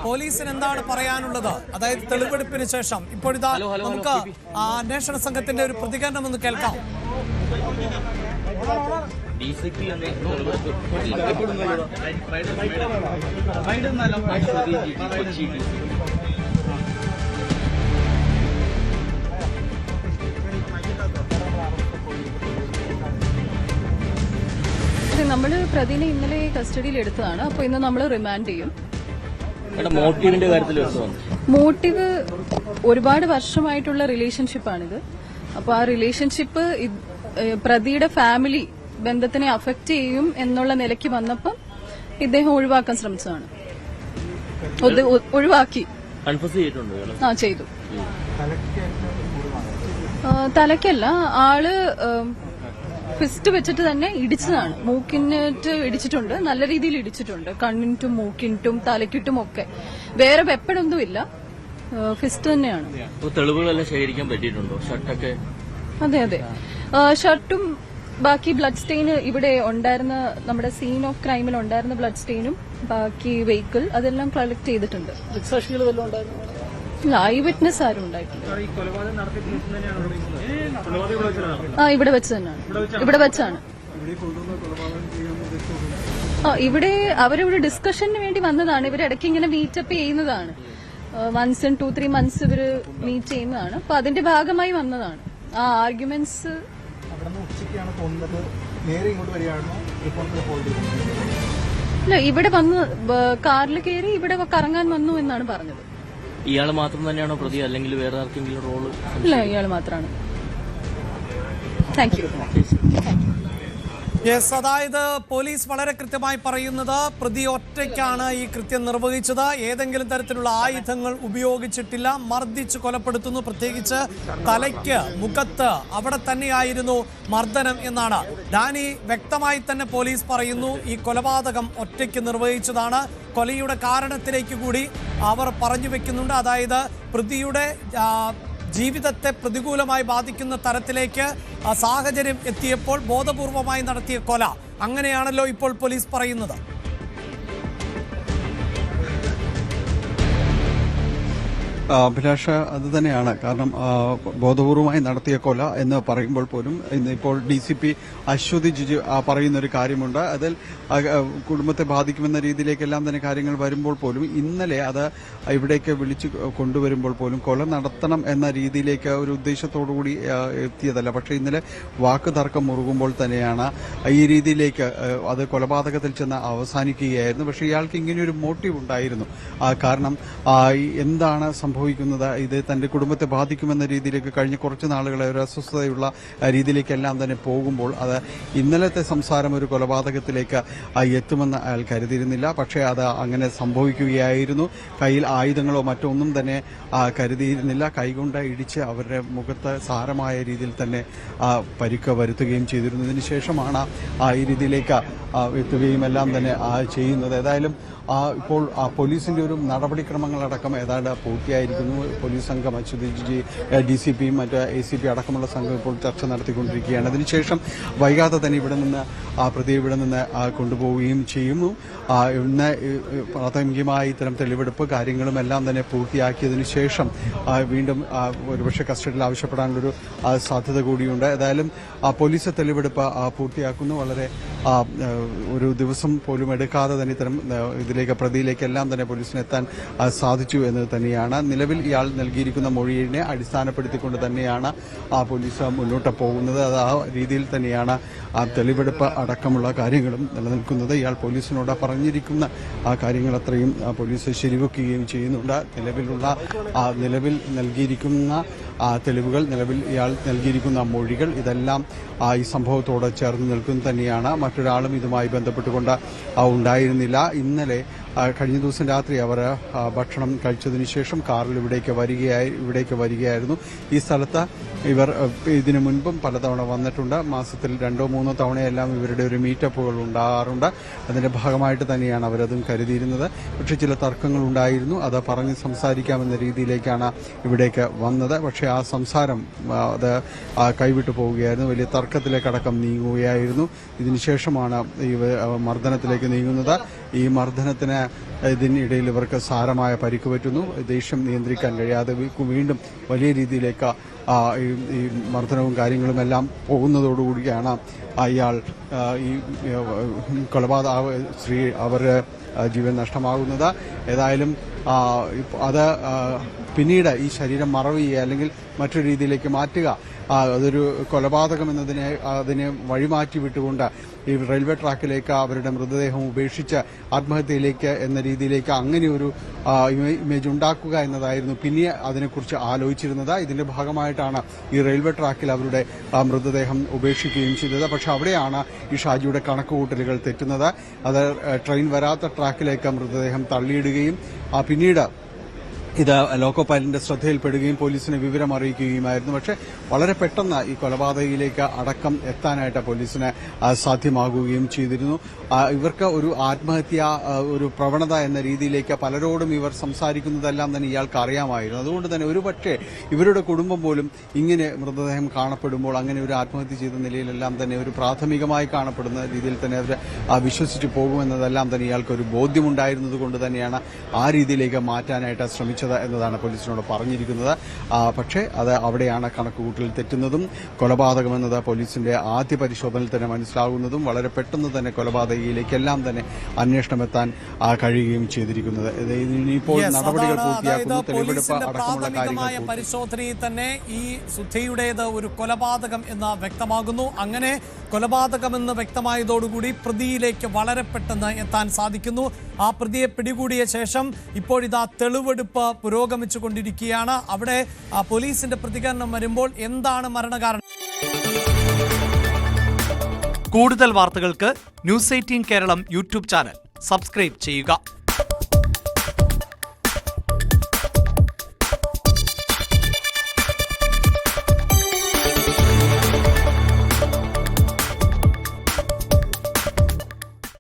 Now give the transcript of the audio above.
പോലീസിന് എന്താണ് പറയാനുള്ളത്? അതായത് തെളിവെടുപ്പിന് ശേഷം ഇപ്പോഴിതാ നമുക്ക് അന്വേഷണ സംഘത്തിന്റെ ഒരു പ്രതികരണം ഒന്ന് കേൾക്കാം. നമ്മൾ പ്രതിനെ ഇന്നലെ കസ്റ്റഡിയിൽ എടുത്തതാണ്. അപ്പൊ ഇന്ന് നമ്മൾ റിമാൻഡ് ചെയ്യും. മോട്ടീവിന്റെ കാര്യത്തിൽ മോട്ടീവ് ഒരുപാട് വർഷമായിട്ടുള്ള റിലേഷൻഷിപ്പാണിത്. അപ്പൊ ആ റിലേഷൻഷിപ്പ് പ്രതിയുടെ ഫാമിലി ബന്ധത്തിനെ അഫക്ട് ചെയ്യും എന്നുള്ള നിലയ്ക്ക് വന്നപ്പം ഇദ്ദേഹം ഒഴിവാക്കാൻ ശ്രമിച്ചതാണ്. ഒഴിവാക്കി ചെയ്തു. തലയ്ക്കല്ല, ആള് ഫിസ്റ്റ് വെച്ചിട്ട് തന്നെ ഇടിച്ചതാണ്. മൂക്കിനിട്ട് ഇടിച്ചിട്ടുണ്ട്, നല്ല രീതിയിൽ ഇടിച്ചിട്ടുണ്ട്. കണ്ണിൻറ്റും മൂക്കിൻറ്റും തലയ്ക്കിട്ടും ഒക്കെ. വേറെ വെപ്പണൊന്നും ഇല്ല, ഫിസ്റ്റ് തന്നെയാണ്. തെളിവുകളെല്ലാം ശേഖരിക്കാൻ പറ്റിയിട്ടുണ്ടോ? ഷർട്ടൊക്കെ? അതെ അതെ, ഷർട്ടും ബാക്കി ബ്ലഡ് സ്റ്റെയിന് ഇവിടെ ഉണ്ടായിരുന്ന, നമ്മുടെ സീൻ ഓഫ് ക്രൈമിൽ ഉണ്ടായിരുന്ന ബ്ലഡ് സ്റ്റെയിനും ബാക്കി വെഹിക്കിൾ അതെല്ലാം കളക്ട് ചെയ്തിട്ടുണ്ട്. ഐ വിറ്റ്നസ് ആരും ഉണ്ടായിട്ടില്ല. ഇവിടെ വെച്ച് തന്നെയാണ്. ഇവിടെ വെച്ചാണ്. ഇവിടെ അവരിവിടെ ഡിസ്കഷന് വേണ്ടി വന്നതാണ്. ഇവരിടയ്ക്ക് ഇങ്ങനെ മീറ്റപ്പ് ചെയ്യുന്നതാണ്. വൺസ് ഇൻ 2-3 months ഇവര് മീറ്റ് ചെയ്യുന്നതാണ്. അപ്പൊ അതിന്റെ ഭാഗമായി വന്നതാണ്. ആ ആർഗ്യുമെന്റ്സ് ഇല്ല, ഇവിടെ വന്ന് കാറിൽ കയറി ഇവിടെ കറങ്ങാൻ വന്നു എന്നാണ് പറഞ്ഞത്. ഇയാൾ മാത്രം തന്നെയാണോ പ്രതി, അല്ലെങ്കിൽ വേറെ ആർക്കെങ്കിലും റോള്? ഇല്ല, ഇയാൾ മാത്രമാണ്. Thank you. യെസ്, അതായത് പോലീസ് വളരെ കൃത്യമായി പറയുന്നത് പ്രതി ഒറ്റയ്ക്കാണ് ഈ കൃത്യം നിർവഹിച്ചത്. ഏതെങ്കിലും തരത്തിലുള്ള ആയുധങ്ങൾ ഉപയോഗിച്ചിട്ടില്ല. മർദ്ദിച്ച് കൊലപ്പെടുത്തുന്നു, പ്രത്യേകിച്ച് തലയ്ക്ക്, മുഖത്ത്, അവിടെ തന്നെയായിരുന്നു മർദ്ദനം എന്നാണ്. ഡാനി, വ്യക്തമായി തന്നെ പോലീസ് പറയുന്നു ഈ കൊലപാതകം ഒറ്റയ്ക്ക് നിർവഹിച്ചതാണ്. കൊലയുടെ കാരണത്തിലേക്ക് കൂടി അവർ പറഞ്ഞു വെക്കുന്നുണ്ട്. അതായത് പ്രതിയുടെ ജീവിതത്തെ പ്രതികൂലമായി ബാധിക്കുന്ന തരത്തിലേക്ക് സാഹചര്യം എത്തിയപ്പോൾ ബോധപൂർവമായി നടത്തിയ കൊല, അങ്ങനെയാണല്ലോ ഇപ്പോൾ പോലീസ് പറയുന്നത്. അഭിലാഷ, അത് തന്നെയാണ്. കാരണം ബോധപൂർവമായി നടത്തിയ കൊല എന്ന് പറയുമ്പോൾ പോലും ഇന്നിപ്പോൾ DCP അശ്വതി ജിജു പറയുന്ന ഒരു കാര്യമുണ്ട്. അതിൽ കുടുംബത്തെ ബാധിക്കുമെന്ന രീതിയിലേക്കെല്ലാം തന്നെ കാര്യങ്ങൾ വരുമ്പോൾ പോലും ഇന്നലെ അത് ഇവിടേക്ക് വിളിച്ചു കൊണ്ടുവരുമ്പോൾ പോലും കൊല നടത്തണം എന്ന രീതിയിലേക്ക് ഒരു ഉദ്ദേശത്തോടുകൂടി എത്തിയതല്ല. പക്ഷേ ഇന്നലെ വാക്ക് തർക്കം മുറുകുമ്പോൾ തന്നെയാണ് ഈ രീതിയിലേക്ക് അത് കൊലപാതകത്തിൽ ചെന്ന് അവസാനിക്കുകയായിരുന്നു. പക്ഷേ ഇയാൾക്ക് ഇങ്ങനെയൊരു മോട്ടീവ് ഉണ്ടായിരുന്നു. കാരണം എന്താണ് സംഭവിക്കുന്നത്, ഇത് തന്റെ കുടുംബത്തെ ബാധിക്കുമെന്ന രീതിയിലേക്ക് കഴിഞ്ഞ കുറച്ച് നാളുകളെ ഒരു അസ്വസ്ഥതയുള്ള രീതിയിലേക്കെല്ലാം തന്നെ പോകുമ്പോൾ അത് ഇന്നലത്തെ സംസാരം ഒരു കൊലപാതകത്തിലേക്ക് എത്തുമെന്ന് അയാൾ കരുതിയിരുന്നില്ല. പക്ഷേ അത് അങ്ങനെ സംഭവിക്കുകയായിരുന്നു. കയ്യിൽ ആയുധങ്ങളോ മറ്റൊന്നും തന്നെ കരുതിയിരുന്നില്ല. കൈകൊണ്ട് ഇടിച്ച് അവരുടെ മുഖത്ത് സാരമായ രീതിയിൽ തന്നെ പരിക്ക് വരുത്തുകയും ചെയ്തിരുന്നതിന് ശേഷമാണ് ഈ രീതിയിലേക്ക് എത്തുകയും എല്ലാം തന്നെ ചെയ്യുന്നത്. ഏതായാലും ഇപ്പോൾ പോലീസിന്റെ ഒരു നടപടിക്രമങ്ങളടക്കം ഏതാണ്ട് പൂർത്തിയായിരിക്കുന്നു. പോലീസ് സംഘം അശ്വതി ജിജി, DCPയും മറ്റ് ACP അടക്കമുള്ള സംഘം ഇപ്പോൾ ചർച്ച നടത്തിക്കൊണ്ടിരിക്കുകയാണ്. അതിനുശേഷം വൈകാതെ തന്നെ ഇവിടെ നിന്ന് പ്രതിയെ ഇവിടെ നിന്ന് കൊണ്ടുപോവുകയും ചെയ്യുന്നു. ഇന്ന് പ്രാഥമികമായി ഇത്തരം തെളിവെടുപ്പ് കാര്യങ്ങളും എല്ലാം തന്നെ പൂർത്തിയാക്കിയതിനു ശേഷം വീണ്ടും ഒരുപക്ഷെ കസ്റ്റഡിയിൽ ആവശ്യപ്പെടാനുള്ളൊരു സാധ്യത കൂടിയുണ്ട്. ഏതായാലും പോലീസ് തെളിവെടുപ്പ് പൂർത്തിയാക്കുന്നു. വളരെ ഒരു ദിവസം പോലും എടുക്കാതെ തന്നെ ഇത്തരം ഇതിലേക്ക് പ്രതിയിലേക്കെല്ലാം തന്നെ പോലീസിന് എത്താൻ സാധിച്ചു എന്ന് തന്നെയാണ്. നിലവിൽ ഇയാൾ നൽകിയിരിക്കുന്ന മൊഴിയെ അടിസ്ഥാനപ്പെടുത്തിക്കൊണ്ട് തന്നെയാണ് പോലീസ് മുന്നോട്ട് പോകുന്നത്. അത് ആ രീതിയിൽ തന്നെയാണ് തെളിവെടുപ്പ് അടക്കമുള്ള കാര്യങ്ങളും നിലനിൽക്കുന്നത്. ഇയാൾ പോലീസിനോട് പറഞ്ഞിരിക്കുന്ന കാര്യങ്ങൾ അത്രയും പോലീസ് ശരിവെക്കുകയും ചെയ്യുന്നുണ്ട്. നിലവിൽ നൽകിയിരിക്കുന്ന തെളിവുകൾ, നിലവിൽ ഇയാൾ നൽകിയിരിക്കുന്ന മൊഴികൾ, ഇതെല്ലാം ഈ സംഭവത്തോട് ചേർന്ന് നിൽക്കുന്നത് തന്നെയാണ്. മറ്റൊരാളും ഇതുമായി ബന്ധപ്പെട്ടുകൊണ്ട് ഉണ്ടായിരുന്നില്ല. ഇന്നലെ കഴിഞ്ഞ ദിവസം രാത്രി അവർ ഭക്ഷണം കഴിച്ചതിന് ശേഷം കാറിൽ ഇവിടേക്ക് വരികയായിരുന്നു. ഈ സ്ഥലത്ത് ഇവർ ഇതിനു മുൻപും പലതവണ വന്നിട്ടുണ്ട്. മാസത്തിൽ 2-3 തവണയെല്ലാം ഇവരുടെ ഒരു മീറ്റപ്പുകൾ ഉണ്ടാകാറുണ്ട്. അതിന്റെ ഭാഗമായിട്ട് തന്നെയാണ് അവരതും കരുതിയിരുന്നത്. പക്ഷേ ചില തർക്കങ്ങൾ ഉണ്ടായിരുന്നു. അത് പറഞ്ഞ് സംസാരിക്കാമെന്ന രീതിയിലേക്കാണ് ഇവിടേക്ക് വന്നത്. പക്ഷേ ആ സംസാരം അത് കൈവിട്ടു പോവുകയായിരുന്നു. വലിയ തർക്കത്തിലേക്കടക്കം നീങ്ങുകയായിരുന്നു. ഇതിനുശേഷമാണ് ഈ മർദ്ദനത്തിലേക്ക് നീങ്ങുന്നത്. ഈ മർദ്ദനത്തിന് ഇതിനിടയിൽ ഇവർക്ക് സാരമായ പരിക്ക് പറ്റുന്നു. ദേഷ്യം നിയന്ത്രിക്കാൻ കഴിയാതെ വീണ്ടും വലിയ രീതിയിലേക്ക് ഈ മർദ്ദനവും കാര്യങ്ങളും എല്ലാം പോകുന്നതോടുകൂടിയാണ് ഇയാൾ ഈ സ്ത്രീ അവരുടെ ജീവൻ നഷ്ടമാകുന്നത്. ഏതായാലും അത് പിന്നീട് ഈ ശരീരം മറവ് ചെയ്യുക അല്ലെങ്കിൽ മറ്റൊരു രീതിയിലേക്ക് മാറ്റുക, അതൊരു കൊലപാതകം അതിനെ വഴിമാറ്റി വിട്ടുകൊണ്ട് ഈ റെയിൽവേ ട്രാക്കിലേക്ക് അവരുടെ മൃതദേഹം ഉപേക്ഷിച്ച് ആത്മഹത്യയിലേക്ക് എന്ന രീതിയിലേക്ക് അങ്ങനെ ഒരു ഇമേജ് ഉണ്ടാക്കുക എന്നതായിരുന്നു പിന്നെ അതിനെക്കുറിച്ച് ആലോചിച്ചിരുന്നത്. ഇതിന്റെ ഭാഗമായിട്ടാണ് ഈ റെയിൽവേ ട്രാക്കിൽ അവരുടെ മൃതദേഹം ഉപേക്ഷിക്കുകയും ചെയ്തത്. പക്ഷെ അവിടെയാണ് ഈ ഷാജിയുടെ കണക്കുകൂട്ടലുകൾ തെറ്റുന്നത്. അത് ട്രെയിൻ വരാത്ത ട്രാക്കിലേക്ക് മൃതദേഹം തള്ളിയിടുകയും പിന്നീട് ഇത് ലോക്കോ പൈലറ്റിന്റെ ശ്രദ്ധയിൽപ്പെടുകയും പോലീസിനെ വിവരം അറിയിക്കുകയുമായിരുന്നു. പക്ഷേ വളരെ പെട്ടെന്ന് ഈ കൊലപാതകയിലേക്ക് അടക്കം എത്താനായിട്ട് പോലീസിന് സാധ്യമാകുകയും ചെയ്തിരുന്നു. ഇവർക്ക് ഒരു ആത്മഹത്യ ഒരു പ്രവണത എന്ന രീതിയിലേക്ക് പലരോടും ഇവർ സംസാരിക്കുന്നതെല്ലാം തന്നെ ഇയാൾക്ക് അറിയാമായിരുന്നു. അതുകൊണ്ട് തന്നെ ഒരുപക്ഷെ ഇവരുടെ കുടുംബം പോലും ഇങ്ങനെ മൃതദേഹം കാണപ്പെടുമ്പോൾ അങ്ങനെ ഒരു ആത്മഹത്യ ചെയ്ത നിലയിലെല്ലാം തന്നെ ഒരു പ്രാഥമികമായി കാണപ്പെടുന്ന രീതിയിൽ തന്നെ അവർ വിശ്വസിച്ച് പോകുമെന്നതെല്ലാം തന്നെ ഇയാൾക്ക് ഒരു ബോധ്യമുണ്ടായിരുന്നത് കൊണ്ട് തന്നെയാണ് ആ രീതിയിലേക്ക് മാറ്റാനായിട്ട് ശ്രമിച്ചത് എന്നതാണ് പോലീസിനോട് പറഞ്ഞിരിക്കുന്നത്. പക്ഷേ അത് അവിടെയാണ് കണക്കുകൂട്ടൽ തെറ്റുന്നതും കൊലപാതകമെന്നത് പോലീസിന്റെ ആദ്യ പരിശോധനയിൽ തന്നെ മനസ്സിലാകുന്നതും വളരെ പെട്ടെന്ന് തന്നെ കൊലപാതകയിലേക്കെല്ലാം തന്നെ അന്വേഷണം എത്താൻ കഴിയുകയും ചെയ്തിരിക്കുന്നത്. ഇനിയിപ്പോൾ നടപടികൾ പൂർത്തിയാക്കുന്നു, തെളിവെടുപ്പ് അടക്കമുള്ള കാര്യങ്ങൾ പരിശോധനയിൽ തന്നെ ഈ സുധയുടേത് ഒരു കൊലപാതകം എന്ന് വ്യക്തമാകുന്നു. അങ്ങനെ കൊലപാതകമെന്ന് വ്യക്തമായതോടുകൂടി പ്രതിയിലേക്ക് വളരെ പെട്ടെന്ന് എത്താൻ സാധിക്കുന്നു. ആ പ്രതിയെ പിടികൂടിയ ശേഷം ഇപ്പോഴിതാ തെളിവെടുപ്പ് പുരോഗമിച്ചുകൊണ്ടിരിക്കുകയാണ്. അവിടെ പോലീസിന്റെ പ്രതികരണം വരുമ്പോൾ എന്താണ് മരണകാരണം? കൂടുതൽ വാർത്തകൾക്ക് news 18 Keralam YouTube channel subscribe ചെയ്യുക.